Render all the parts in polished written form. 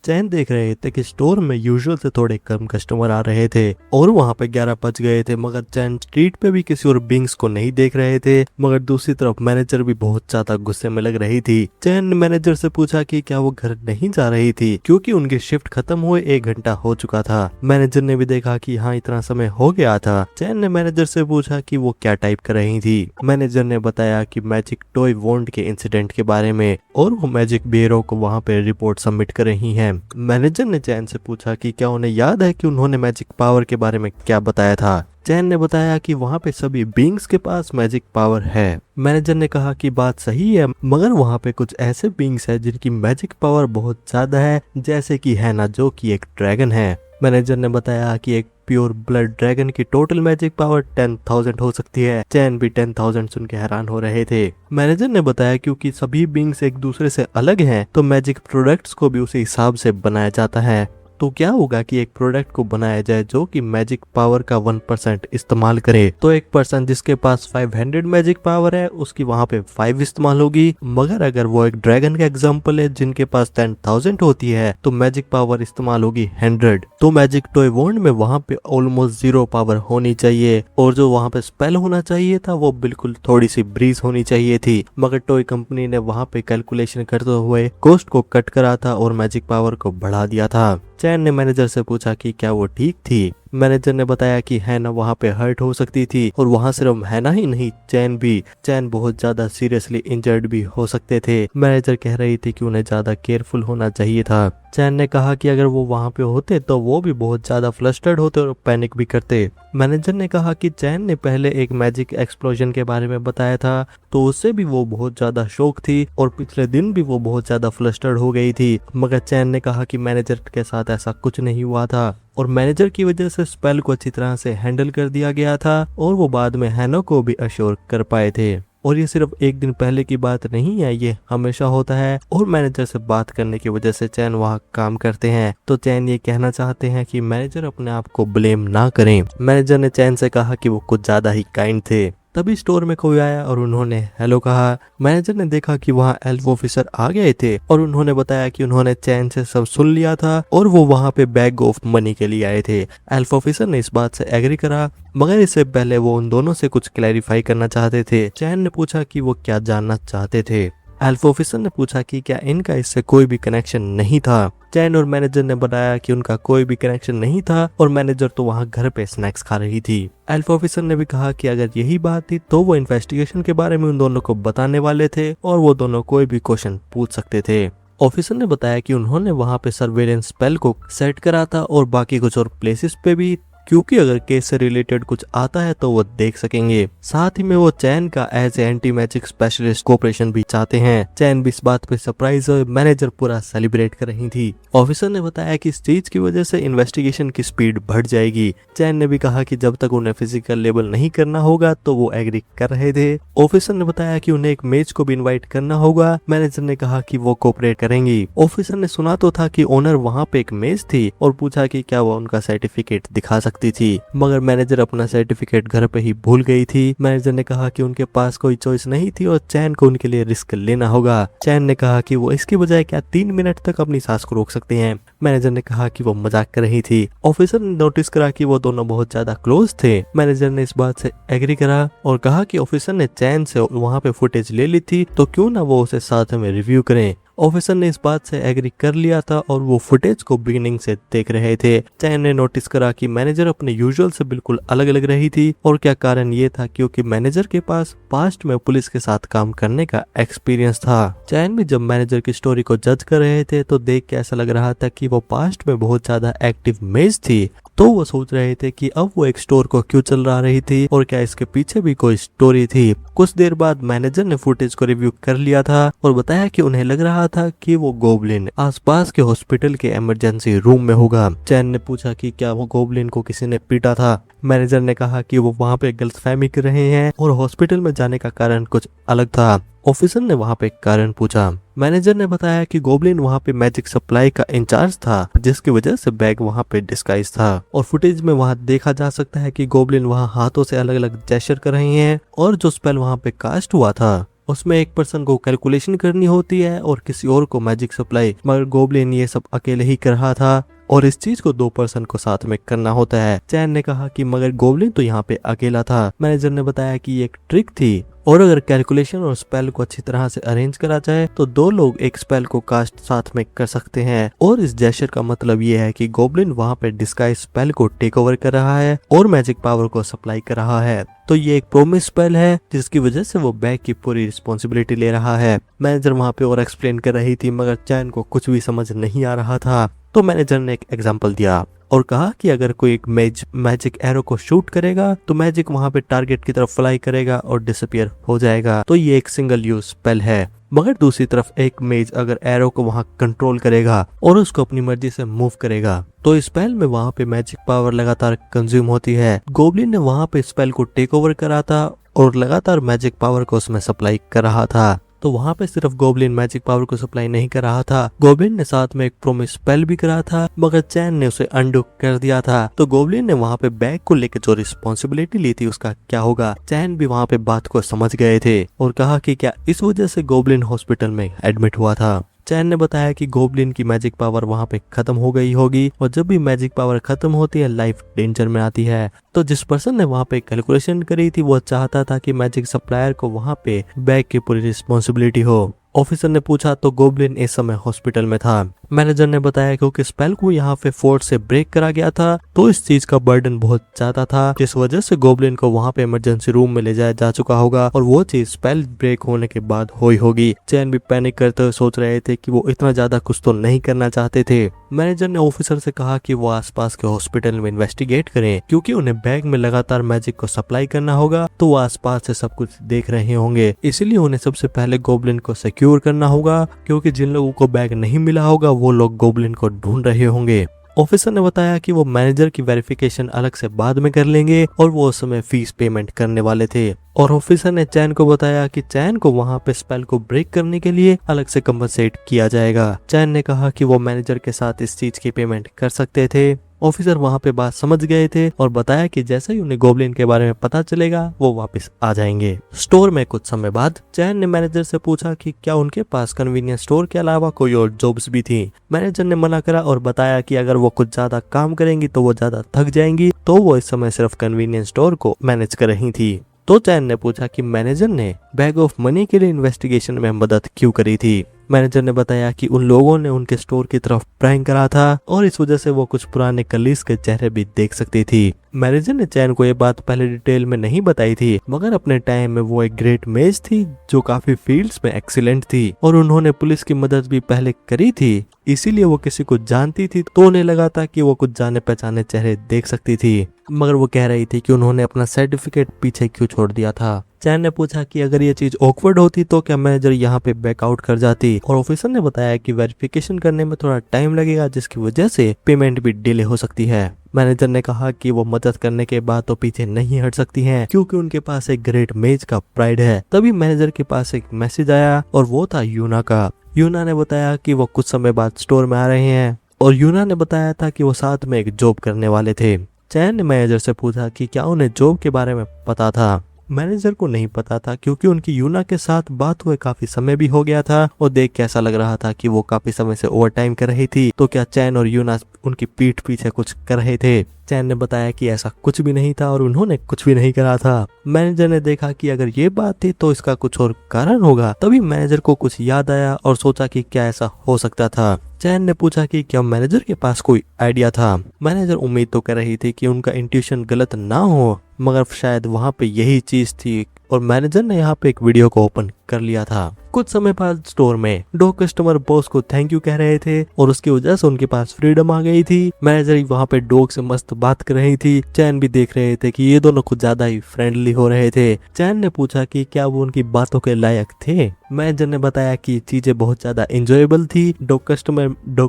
चैन देख रहे थे कि स्टोर में यूजुअल से थोड़े कम कस्टमर आ रहे थे और वहाँ पे 11 बज गए थे, मगर चैन स्ट्रीट पे भी किसी और बिंग्स को नहीं देख रहे थे। मगर दूसरी तरफ मैनेजर भी बहुत ज्यादा गुस्से में लग रही थी। चैन ने मैनेजर से पूछा कि क्या वो घर नहीं जा रही थी, क्योंकि उनकी शिफ्ट खत्म हुए 1 घंटा हो चुका था। मैनेजर ने भी देखा कि हाँ इतना समय हो गया था। चैन ने मैनेजर से पूछा कि वो क्या टाइप कर रही थी। मैनेजर ने बताया कि मैजिक टॉय वॉन्ड के इंसिडेंट के बारे में, और वो मैजिक ब्यूरो को वहाँ पे रिपोर्ट सबमिट कर रही हैं। मैनेजर ने चैन से पूछा कि क्या उन्हें याद है कि उन्होंने मैजिक पावर के बारे में क्या बताया था। चैन ने बताया कि वहाँ पे सभी बीइंग्स के पास मैजिक पावर है। मैनेजर ने कहा कि बात सही है, मगर वहाँ पे कुछ ऐसे बीइंग्स है जिनकी मैजिक पावर बहुत ज्यादा है, जैसे कि हैना जो कि एक ड्रैगन है। मैनेजर ने बताया कि एक प्योर ब्लड ड्रैगन की टोटल मैजिक पावर 10,000 हो सकती है। चैन भी 10,000 सुन के हैरान हो रहे थे। मैनेजर ने बताया क्योंकि सभी बीइंग्स एक दूसरे से अलग हैं, तो मैजिक प्रोडक्ट्स को भी उसी हिसाब से बनाया जाता है। तो क्या होगा कि एक प्रोडक्ट को बनाया जाए जो कि मैजिक पावर का 1% इस्तेमाल करे, तो एक पर्सन जिसके पास 500 मैजिक पावर है उसकी वहाँ पे 5 इस्तेमाल होगी। मगर अगर वो एक ड्रैगन का एग्जांपल है जिनके पास 10,000 होती है, तो मैजिक पावर इस्तेमाल होगी 100। तो मैजिक टॉय वॉन्ड में वहाँ पे ऑलमोस्ट 0 पावर होनी चाहिए, और जो वहाँ पे स्पेल होना चाहिए था वो बिल्कुल थोड़ी सी ब्रीज होनी चाहिए थी। मगर टॉय कंपनी ने वहाँ पे कैलकुलेशन करते हुए कॉस्ट को कट करा था और मैजिक पावर को बढ़ा दिया था। चैन ने मैनेजर से पूछा कि क्या वो ठीक थी। मैनेजर ने बताया कि हैना वहाँ पे हर्ट हो सकती थी, और वहाँ सिर्फ हैना ही नहीं चैन भी। चैन बहुत ज्यादा सीरियसली इंजर्ड भी हो सकते थे। मैनेजर कह रही थी कि उन्हें ज्यादा केयरफुल होना चाहिए था। चैन ने कहा कि अगर वो वहाँ पे होते तो वो भी बहुत ज्यादा फ्लस्टर्ड होते और पैनिक भी करते। मैनेजर ने कहा कि चैन ने पहले एक मैजिक एक्सप्लोजन के बारे में बताया था, तो उससे भी वो बहुत ज्यादा शॉक थी, और पिछले दिन भी वो बहुत ज्यादा फ्लस्टर्ड हो गई थी। मगर चैन ने कहा कि मैनेजर के साथ ऐसा कुछ नहीं हुआ था, और मैनेजर की वजह से स्पेल को अच्छी तरह से हैंडल कर दिया गया था, और वो बाद में हैना को भी अश्योर कर पाए थे। और ये सिर्फ एक दिन पहले की बात नहीं है, ये हमेशा होता है। और मैनेजर से बात करने की वजह से चैन वहाँ काम करते हैं, तो चैन ये कहना चाहते हैं कि मैनेजर अपने आप को ब्लेम ना करें। मैनेजर ने चैन से कहा कि वो कुछ ज्यादा ही काइंड थे। तभी स्टोर में कोई आया और उन्होंने हेलो कहा। मैनेजर ने देखा कि वहाँ एल्फ ऑफिसर आ गए थे, और उन्होंने बताया कि उन्होंने चैन से सब सुन लिया था और वो वहाँ पे बैग ऑफ मनी के लिए आए थे। एल्फ ऑफिसर ने इस बात से एग्री करा, मगर इससे पहले वो उन दोनों से कुछ क्लैरिफाई करना चाहते थे। चैन ने पूछा कि वो क्या जानना चाहते थे। एल्फ ऑफिसर ने पूछा कि क्या इनका इससे कोई भी कनेक्शन नहीं था। चैन और मैनेजर ने बताया कि उनका कोई भी कनेक्शन नहीं था, और मैनेजर तो वहाँ घर पे स्नैक्स खा रही थी। एल्फ ऑफिसर ने भी कहा कि अगर यही बात थी तो वो इन्वेस्टिगेशन के बारे में उन दोनों को बताने वाले थे, और वो दोनों कोई भी क्वेश्चन पूछ सकते थे। ऑफिसर ने बताया कि उन्होंने वहाँ पे सर्वेलेंस स्पेल को सेट करा था, और बाकी कुछ और प्लेसेस पे भी, क्योंकि अगर केस से रिलेटेड कुछ आता है तो वो देख सकेंगे। साथ ही में वो चैन का as anti magic specialist cooperation भी चाहते हैं। चैन भी इस बात पे सरप्राइज और मैनेजर पूरा सेलिब्रेट कर रही थी। ऑफिसर ने बताया कि इस चीज की वजह से इन्वेस्टिगेशन की स्पीड बढ़ जाएगी। चैन ने भी कहा कि जब तक उन्हें फिजिकल लेबल नहीं करना होगा तो वो एग्री कर रहे थे। ऑफिसर ने बताया कि उन्हें एक मेज को भी इन्वाइट करना होगा। मैनेजर ने कहा कि वो कोऑपरेट करेंगी। ऑफिसर ने सुना तो था कि ओनर वहाँ पे एक मेज थी, और पूछा कि क्या वो उनका सर्टिफिकेट दिखा सकती थी, मगर मैनेजर अपना सर्टिफिकेट घर पे ही भूल गई थी। मैनेजर ने कहा कि उनके पास कोई चॉइस नहीं थी और चैन को उनके लिए रिस्क लेना होगा। चैन ने कहा कि वो इसके बजाय क्या 3 मिनट तक अपनी सांस को रोक सकते हैं। मैनेजर ने कहा कि वो मजाक कर रही थी। ऑफिसर ने नोटिस करा कि वो दोनों बहुत ज्यादा क्लोज थे। मैनेजर ने इस बात से एग्री करा और कहा कि ऑफिसर ने चैन से वहाँ पे फुटेज ले ली थी, तो क्यों ना वो उसे साथ में रिव्यू करें। ऑफिसर ने इस बात से एग्री कर लिया था और वो फुटेज को बिगिनिंग से देख रहे थे। चैन ने नोटिस करा कि मैनेजर अपने यूजुअल से बिल्कुल अलग लग रही थी, और क्या कारण ये था क्योंकि मैनेजर के पास पास्ट में पुलिस के साथ काम करने का एक्सपीरियंस था। चैन भी जब मैनेजर की स्टोरी को जज कर रहे थे तो देख के ऐसा लग रहा था कि वो पास्ट में बहुत ज्यादा एक्टिव मेज थी, तो वो सोच रहे थे कि अब वो एक स्टोर को क्यों चला रही थी और क्या इसके पीछे भी कोई स्टोरी थी। कुछ देर बाद मैनेजर ने फुटेज को रिव्यू कर लिया था और बताया कि उन्हें लग रहा था कि वो गोबलिन आसपास के हॉस्पिटल के इमरजेंसी रूम में होगा। चैन ने पूछा कि क्या वो गोबलिन को किसी ने पीटा था। मैनेजर ने कहा कि वो वहाँ पे गलतफहमी कर रहे हैं और हॉस्पिटल में जाने का कारण कुछ अलग था। ऑफिसर ने वहाँ पे कारण पूछा। मैनेजर ने बताया कि गोबलिन वहाँ पे मैजिक सप्लाई का इंचार्ज था, जिसकी वजह से बैग वहाँ पे डिस्गाइज था, और फुटेज में वहाँ देखा जा सकता है कि गोबलिन वहाँ हाथों से अलग अलग जेस्चर कर रही हैं और जो स्पेल वहाँ पे कास्ट हुआ था उसमें एक पर्सन को कैलकुलेशन करनी होती है और किसी और को मैजिक सप्लाई, मगर गोबलिन ये सब अकेले ही कर रहा था और इस चीज को 2 पर्सन को साथ में करना होता है। चैन ने कहा कि मगर गोबलिन तो यहाँ पे अकेला था। मैनेजर ने बताया कि ये एक ट्रिक थी और अगर कैलकुलेशन और स्पेल को अच्छी तरह से अरेंज करा जाए तो 2 लोग एक स्पेल को कास्ट साथ में कर सकते हैं। और इस जेस्चर का मतलब ये है कि गोबलिन वहाँ पे डिस्गाइज स्पेल को टेक ओवर कर रहा है और मैजिक पावर को सप्लाई कर रहा है। तो ये एक प्रोमिस स्पेल है जिसकी वजह से वो बैग की पूरी रिस्पॉन्सिबिलिटी ले रहा है। मैनेजर वहाँ पे और एक्सप्लेन कर रही थी मगर चैन को कुछ भी समझ नहीं आ रहा था। तो मैनेजर ने एक एग्जाम्पल दिया और कहा कि अगर कोई एक मैजिक एरो को शूट करेगा तो मैजिक वहां पे टारगेट की तरफ फ्लाई करेगा और डिसअपियर हो जाएगा। तो ये एक सिंगल यूज स्पेल है। मगर दूसरी तरफ एक मेज अगर एरो को वहां कंट्रोल करेगा और उसको अपनी मर्जी से मूव करेगा तो इस स्पेल में वहां पे मैजिक पावर लगातार कंज्यूम होती है। गोबलिन ने वहां पे स्पेल को टेक ओवर करा था और लगातार मैजिक पावर को उसमें सप्लाई कर रहा था। तो वहां पे सिर्फ गोबलिन मैजिक पावर को सप्लाई नहीं कर रहा था, गोबलिन ने साथ में एक प्रोमिस स्पेल भी करा था मगर चैन ने उसे अंडू कर दिया था। तो गोबलिन ने वहां पे बैग को लेकर जो रिस्पॉन्सिबिलिटी ली थी उसका क्या होगा। चैन भी वहां पे बात को समझ गए थे और कहा कि क्या इस वजह से गोबलिन हॉस्पिटल में एडमिट हुआ था। चैन ने बताया कि गोबलिन की मैजिक पावर वहां पे खत्म हो गई होगी और जब भी मैजिक पावर खत्म होती है लाइफ डेंजर में आती है। तो जिस पर्सन ने वहां पे कैलकुलेशन करी थी वो चाहता था कि मैजिक सप्लायर को वहां पे बैग की पूरी रिस्पॉन्सिबिलिटी हो। ऑफिसर ने पूछा तो गोबलिन इस समय हॉस्पिटल में था। मैनेजर ने बताया क्योंकि स्पेल को यहाँ पे फोर्स से ब्रेक करा गया था तो इस चीज का बर्डन बहुत ज्यादा था जिस वजह से गोबलिन को वहाँ पे इमरजेंसी रूम में ले जाया जा चुका होगा और वो चीज स्पेल ब्रेक होने के बाद हुई होगी। चैन भी पैनिक करते हुए सोच रहे थे कि वो इतना ज्यादा कुछ तो नहीं करना चाहते थे। मैनेजर ने ऑफिसर से कहा कि वो आसपास के हॉस्पिटल में इन्वेस्टिगेट करें क्योंकि उन्हें बैग में लगातार मैजिक को सप्लाई करना होगा तो वो आसपास से सब कुछ देख रहे होंगे, इसीलिए उन्हें सबसे पहले गोबलिन को सिक्योर करना होगा क्योंकि जिन लोगों को बैग नहीं मिला होगा वो लोग गोबलिन को ढूंढ रहे होंगे। ऑफिसर ने बताया कि वो मैनेजर की वेरिफिकेशन अलग से बाद में कर लेंगे और वो उस समय फीस पेमेंट करने वाले थे। और ऑफिसर ने चैन को बताया कि चैन को वहां पे स्पेल को ब्रेक करने के लिए अलग से कंपनसेट किया जाएगा। चैन ने कहा कि वो मैनेजर के साथ इस चीज की पेमेंट कर सकते थे। ऑफिसर वहां पे बात समझ गए थे और बताया कि जैसे ही उन्हें गोबलिन के बारे में पता चलेगा वो वापस आ जाएंगे। स्टोर में कुछ समय बाद चैन ने मैनेजर से पूछा कि क्या उनके पास कन्वीनियंस स्टोर के अलावा कोई और जॉब्स भी थी। मैनेजर ने मना करा और बताया कि अगर वो कुछ ज्यादा काम करेंगी तो वो ज्यादा थक जाएंगी, तो वो इस समय सिर्फ कन्वीनियंस स्टोर को मैनेज कर रही थी। तो चैन ने पूछा कि मैनेजर ने बैग ऑफ मनी के लिए इन्वेस्टिगेशन में मदद क्यों करी थी। मैनेजर ने बताया कि उन लोगों ने उनके स्टोर की तरफ प्रैंक करा था और इस वजह से वो कुछ पुराने कलीग्स के चेहरे भी देख सकती थी। मैनेजर ने चैन को ये बात पहले डिटेल में नहीं बताई थी मगर अपने टाइम में वो एक ग्रेट मेज थी जो काफी फील्ड्स में एक्सीलेंट थी और उन्होंने पुलिस की मदद भी पहले करी थी, इसीलिए वो किसी को जानती थी तो उन्हें लगा था कि वो कुछ जाने पहचाने चेहरे देख सकती थी। मगर वो कह रही थी कि उन्होंने अपना सर्टिफिकेट पीछे क्यों छोड़ दिया था। चैन ने पूछा कि अगर ये चीज ऑकवर्ड होती तो क्या मैनेजर यहाँ पे बैकआउट कर जाती और ऑफिसर ने बताया कि वेरिफिकेशन करने में थोड़ा टाइम लगेगा जिसकी वजह से पेमेंट भी डिले हो सकती है। मैनेजर ने कहा कि वो मदद करने के बाद तो पीछे नहीं हट सकती हैं क्योंकि उनके पास एक ग्रेट मेज का प्राइड है। तभी मैनेजर के पास एक मैसेज आया और वो था यूना का। यूना ने बताया कि वो कुछ समय बाद स्टोर में आ रहे हैं और यूना ने बताया था कि वो साथ में एक जॉब करने वाले थे। चैन ने मैनेजर से पूछा कि क्या उन्हें जॉब के बारे में पता था। मैनेजर को नहीं पता था क्योंकि उनकी यूना के साथ बात हुए काफी समय भी हो गया था और देख के ऐसा लग रहा था कि वो काफी समय से ओवर टाइम कर रही थी। तो क्या चैन और यूना उनकी पीठ पीछे कुछ कर रहे थे। चैन ने बताया कि ऐसा कुछ भी नहीं था और उन्होंने कुछ भी नहीं करा था। मैनेजर ने देखा कि अगर ये बात थी तो इसका कुछ और कारण होगा। तभी मैनेजर को कुछ याद आया और सोचा कि क्या ऐसा हो सकता था। चैन ने पूछा कि क्या मैनेजर के पास कोई आइडिया था। मैनेजर उम्मीद तो कर रही थी कि उनका इंट्यूशन गलत ना हो मगर शायद वहाँ पे यही चीज थी और मैनेजर ने यहाँ पे एक वीडियो को ओपन कर लिया था। कुछ समय बाद स्टोर में 2 कस्टमर बॉस को थैंक यू कह रहे थे और उसकी वजह से उनके पास फ्रीडम आ गई थी। मैनेजर वहाँ पे डॉग से मस्त बात कर रही थी। चैन भी देख रहे थे कि ये दोनों कुछ ज्यादा ही फ्रेंडली हो रहे थे। चैन ने पूछा कि क्या वो उनकी बातों के लायक थे। मैनेजर ने बताया कि चीजें बहुत ज्यादा एंजॉयबल थी। डॉग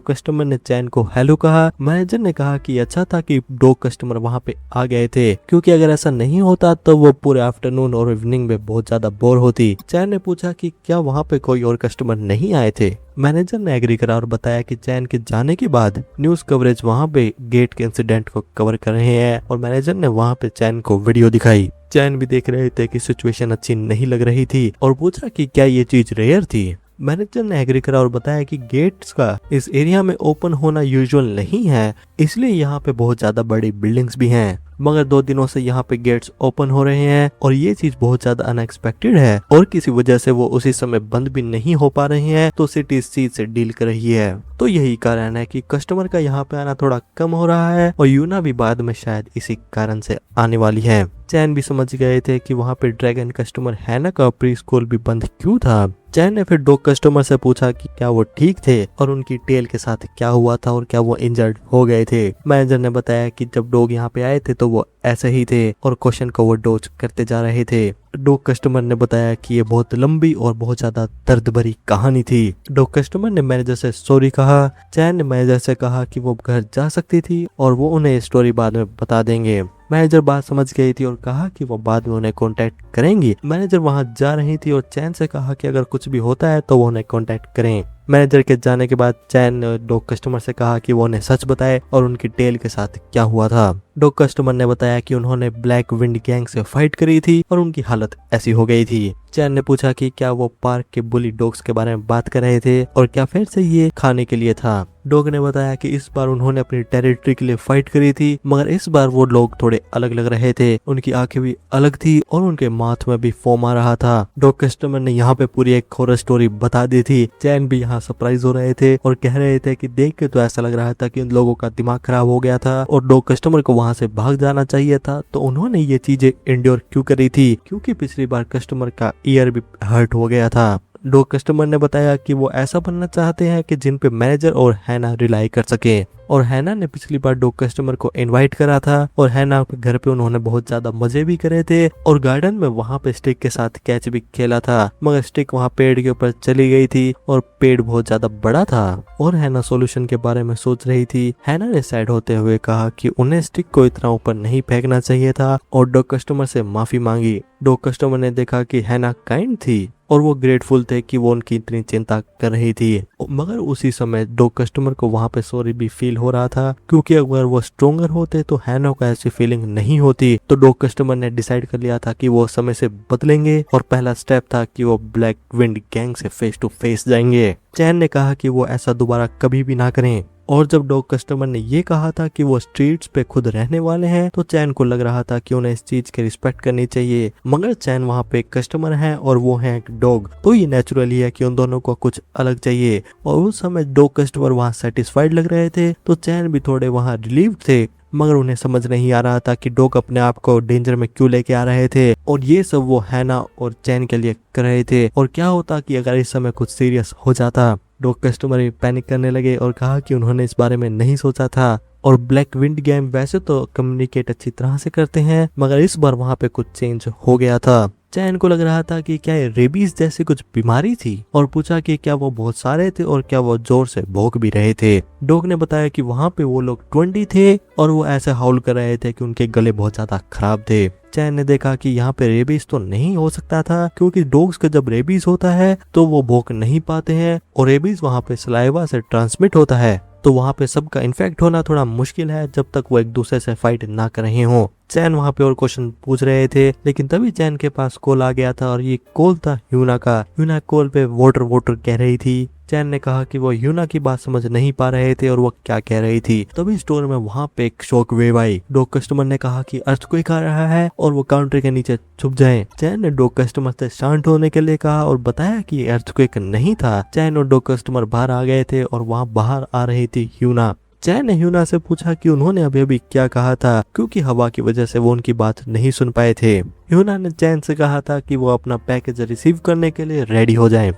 कस्टमर ने चैन को हेलो कहा। मैनेजर ने कहा कि अच्छा था कि 2 कस्टमर वहाँ पे आ गए थे क्योंकि अगर ऐसा नहीं होता तो वो पूरे आफ्टरनून और इवनिंग में बहुत ज्यादा बोर होती। चैन ने पूछा कि क्या वहाँ वहाँ पे कोई और कस्टमर नहीं आए थे। मैनेजर ने एग्री करा और बताया कि चैन के जाने के बाद न्यूज कवरेज वहाँ पे गेट के इंसिडेंट को कवर कर रहे हैं और मैनेजर ने वहाँ पे चैन को वीडियो दिखाई। चैन भी देख रहे थे कि सिचुएशन अच्छी नहीं लग रही थी और पूछा कि क्या ये चीज रेयर थी। मैनेजर ने एग्री करा और बताया कि गेट्स का इस एरिया में ओपन होना यूजुअल नहीं है, इसलिए यहाँ पे बहुत ज्यादा बड़ी बिल्डिंग्स भी हैं, मगर 2 दिनों से यहाँ पे गेट्स ओपन हो रहे हैं और ये चीज बहुत ज्यादा अनएक्सपेक्टेड है और किसी वजह से वो उसी समय बंद भी नहीं हो पा रहे हैं, तो सिटी इस चीज से डील कर रही है। तो यही कारण है कि कस्टमर का यहाँ पे आना थोड़ा कम हो रहा है और यूना भी बाद में शायद इसी कारण से आने वाली है। चैन भी समझ गए थे कि वहाँ पे ड्रैगन कस्टमर हैना का प्री स्कूल भी बंद क्यों था। चैन ने फिर डॉग कस्टमर से पूछा कि क्या वो ठीक थे और उनकी टेल के साथ क्या हुआ था और क्या वो इंजर्ड हो गए थे। मैनेजर ने बताया कि जब डॉग यहाँ पे आए थे तो वो ऐसे ही थे और क्वेश्चन को वो डोज करते जा रहे थे। डॉग कस्टमर ने बताया कि ये बहुत लंबी और बहुत ज्यादा दर्द भरी कहानी थी। डॉग कस्टमर ने मैनेजर से सॉरी कहा। चैन ने मैनेजर से कहा कि वो घर जा सकती थी और वो उन्हें स्टोरी बाद में बता देंगे। मैनेजर बात समझ गई थी और कहा कि वो बाद में उन्हें कांटेक्ट करेंगी। मैनेजर वहां जा रही थी और चैन से कहा कि अगर कुछ भी होता है तो वो उन्हें कांटेक्ट करें। मैनेजर के जाने के बाद चैन ने डॉग कस्टमर से कहा कि वो उन्हें सच बताए और उनकी टेल के साथ क्या हुआ था। डॉग कस्टमर ने बताया कि उन्होंने ब्लैक विंड गैंग से फाइट करी थी और उनकी हालत ऐसी हो गई थी। चैन ने पूछा कि क्या वो पार्क के बुली डॉग्स के बारे में बात कर रहे थे और क्या फिर से ये खाने के लिए था। डॉग ने बताया कि इस बार उन्होंने अपनी टेरिटरी के लिए फाइट करी थी, मगर इस बार वो लोग थोड़े अलग लग रहे थे। उनकी आंखें भी अलग थी और उनके माथ में भी फोम आ रहा था। डॉग कस्टमर ने यहाँ पे पूरी एक हॉरर स्टोरी बता दी थी। चैन भी यहाँ सरप्राइज हो रहे थे और कह रहे थे कि देख के तो ऐसा लग रहा था कि उन लोगों का दिमाग खराब हो गया था और डॉग कस्टमर को वहां से भाग जाना चाहिए था, तो उन्होंने ये चीजें इंड्योर क्यों करी थी, क्योंकि पिछली बार कस्टमर का ईयर भी हर्ट हो गया था। डॉग कस्टमर ने बताया कि वो ऐसा बनना चाहते हैं कि जिन पे मैनेजर और हैना रिलाई कर सके और हैना ने पिछली बार डॉग कस्टमर को इनवाइट करा था और हैना के घर पे उन्होंने बहुत ज्यादा मजे भी करे थे और गार्डन में वहां पे स्टिक के साथ कैच भी खेला था, मगर स्टिक वहां पेड़ के ऊपर चली गई थी और पेड़ बहुत ज्यादा बड़ा था और हैना सॉल्यूशन के बारे में सोच रही थी। हैना ने सैड होते हुए कहा कि उन्हें स्टिक को इतना ऊपर नहीं फेंकना चाहिए था और डॉग कस्टमर से माफी मांगी। डॉग कस्टमर ने देखा कि हैना काइंड थी और वो ग्रेटफुल थे कि वो उनकी इतनी चिंता कर रही थी, मगर उसी समय डॉग कस्टमर को वहां पे सॉरी भी फील हो रहा था, क्योंकि अगर वो स्ट्रोंगर होते तो हैना को ऐसी फीलिंग नहीं होती। तो डॉग कस्टमर ने डिसाइड कर लिया था कि वो समय से बदलेंगे और पहला स्टेप था कि वो ब्लैक विंड गैंग से फेस टू फेस जाएंगे। चैन ने कहा कि वो ऐसा दोबारा कभी भी ना करें और जब डॉग कस्टमर ने ये कहा था कि वो स्ट्रीट्स पे खुद रहने वाले हैं तो चैन को लग रहा था कि उन्हें इस चीज की रिस्पेक्ट करनी चाहिए, मगर चैन वहाँ पे एक कस्टमर है और वो है एक डॉग, तो ये नेचुरली है कि उन दोनों को कुछ अलग चाहिए। और उस समय डॉग कस्टमर वहाँ सेटिस्फाइड लग रहे थे तो चैन भी थोड़े वहाँ रिलीव थे, मगर उन्हें समझ नहीं आ रहा था कि डॉग अपने आप को डेंजर में क्यों लेके आ रहे थे और ये सब वो हैना और चैन के लिए कर रहे थे। और क्या होता कि अगर इस समय कुछ सीरियस हो जाता। डॉग कस्टमर भी पैनिक करने लगे और कहा कि उन्होंने इस बारे में नहीं सोचा था और ब्लैक विंड गेम वैसे तो कम्युनिकेट अच्छी तरह से करते हैं, मगर इस बार वहाँ पे कुछ चेंज हो गया था। चैन को लग रहा था कि क्या ये रेबीज जैसी कुछ बीमारी थी और पूछा कि क्या वो बहुत सारे थे और क्या वो जोर से भौंक भी रहे थे। डॉग ने बताया कि वहाँ पे वो लोग 20 थे और वो ऐसे हाउल कर रहे थे कि उनके गले बहुत ज्यादा खराब थे। चैन ने देखा कि यहाँ पे रेबीज तो नहीं हो सकता था, क्योंकि डॉग्स का जब रेबीज होता है तो वो भौंक नहीं पाते हैं और रेबीज वहाँ पे सलाइवा से ट्रांसमिट होता है, तो वहाँ पे सबका इन्फेक्ट होना थोड़ा मुश्किल है जब तक वो एक दूसरे से फाइट ना कर रहे हो। चैन वहाँ पे और क्वेश्चन पूछ रहे थे, लेकिन तभी चैन के पास कॉल आ गया था और ये कॉल था यूना का। यूना कॉल पे वाटर कह रही थी। चैन ने कहा कि वो यूना की बात समझ नहीं पा रहे थे और वो क्या कह रही थी। तभी स्टोर में वहाँ पे एक शॉक वेव आई। डॉग कस्टमर ने कहा कि अर्थक्वेक आ रहा है और वो काउंटर के नीचे छुप जाएं। चैन ने डॉग कस्टमर से शांत होने के लिए कहा और बताया कि ये अर्थक्वेक नहीं था। चैन और डॉग कस्टमर बाहर आ गए थे और वहाँ बाहर आ रही थी यूना। चैन ने यूना से पूछा कि उन्होंने अभी अभी क्या कहा था, क्योंकि हवा की वजह से वो उनकी बात नहीं सुन पाए थे। यूना ने चैन से कहा था कि वो अपना पैकेज रिसीव करने के लिए रेडी हो जाएं।